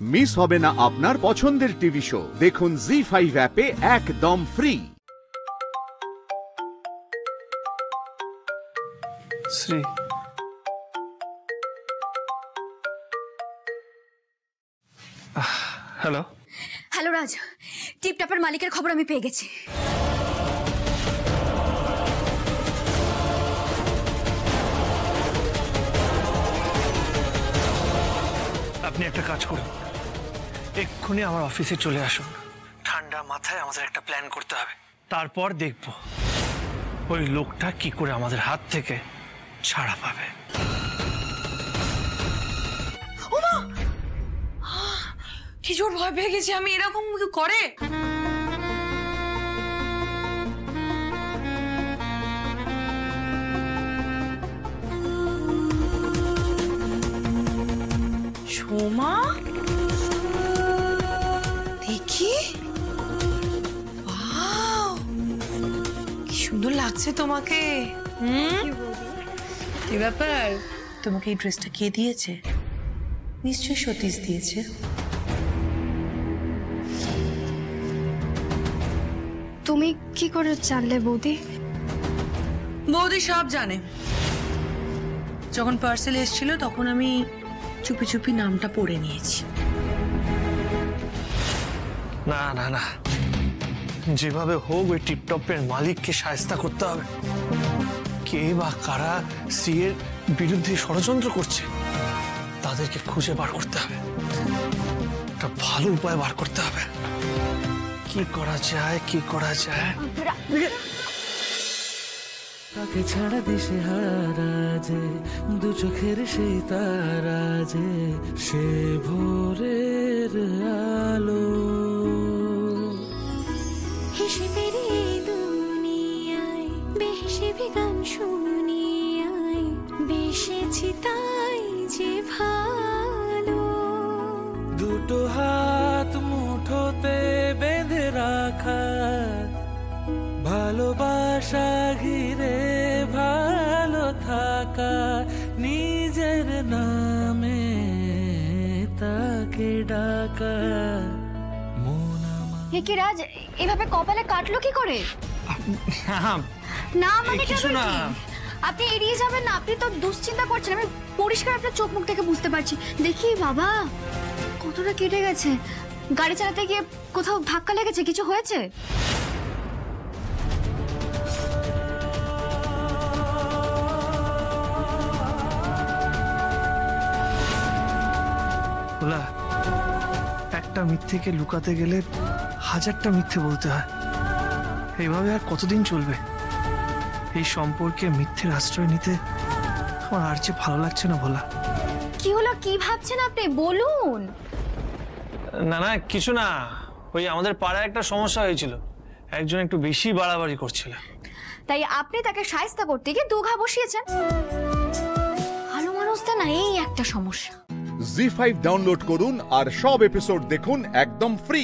Miss হবে না আপনার পছন্দের টিভি শো। দেখুন জি5 অ্যাপে একদম ফ্রি। শ্রী, হ্যালো। হ্যালো রাজ, টিপটপের মালিকের খবর আমি পেয়ে গেছি। আপনি একটা কাজ করুন, এক্ষুনি আমার অফিসে চলে আসুন। ঠান্ডা মাথায় আমাদের একটা প্ল্যান করতে হবে, তারপর দেখব ওই লোকটা কি করে আমাদের হাত থেকে ছাড়া পাবে। কি জোর ভয় পেয়ে গেছি আমি, এরকম করে? সোমা, দেখি, কি সুন্দর লাগছে তোমাকে। কি ব্যাপার, তোমাকে এই ড্রেসটা কে দিয়েছে? নিশ্চয়ই সতীশ দিয়েছে। তুমি কি করে জানলে বৌদি? বৌদি সব জানে। যখন পার্সেল এসেছিল তখন আমি চুপি চুপি নামটা পড়ে নিয়েছি। না না না, যেভাবে হোক ওই টিপটপের মালিককে শায়েস্তা করতে হবে। কে বা কারা সিএর বিরুদ্ধে ষড়যন্ত্র করছে তাদেরকে খুঁজে বার করতে হবে। একটা ভালো উপায় বার করতে হবে। কি করা যায়, কি করা যায়? তাকে ছাড়া দিশে হারা যে, দু চোখের সেই তারা যে, সে ভোরের আলো। হেসে ফিরে দুনিয়ায়, বেহেসে গান শুনিয়ায়, বেসেছি তাই যে ভালো। দুটো হাত মুঠোতে বেঁধে রাখা, ভালোবাসা ঘিরে ভালো থাকা, নিজের নামে তাকে ডাকা। কি রাজ, এভাবে কপালে কাটলো কি করে? না মানে কিছু না, আপনি এড়িয়ে যাবেন না। আপনি তো দুশ্চিন্তা করছেন, আমি পরিষ্কার আপনার চোখ মুখ থেকে বুঝতে পারছি। দেখি বাবা, কতটা কেটে গেছে। গাড়ি চালাতে গিয়ে কোথাও ধাক্কা লেগেছে, কিছু হয়েছে? একটা মিথ্যেকে লুকাতে গেলে হাজারটা মিথ্যে বলতে হয়। এইভাবে আর কতদিন চলবে? এই সম্পর্কে মিথ্যের আশ্রয় নিতে আমার আর যে ভালো লাগছে না। ভোলা, কি হলো, কি ভাবছেন আপনি, বলুন। না না, কিছু না। ওই আমাদের পাড়ায় একটা সমস্যা হয়েছিল, একজন একটু বেশি বাড়াবাড়ি করছিল। তাই আপনি তাকে শায়েস্তা করতে গিয়ে দুঘা বসিয়েছেন। ভালো মানুষটা না, এই একটা সমস্যা। জি5 ডাউনলোড করুন আর সব এপিসোড দেখুন একদম ফ্রি।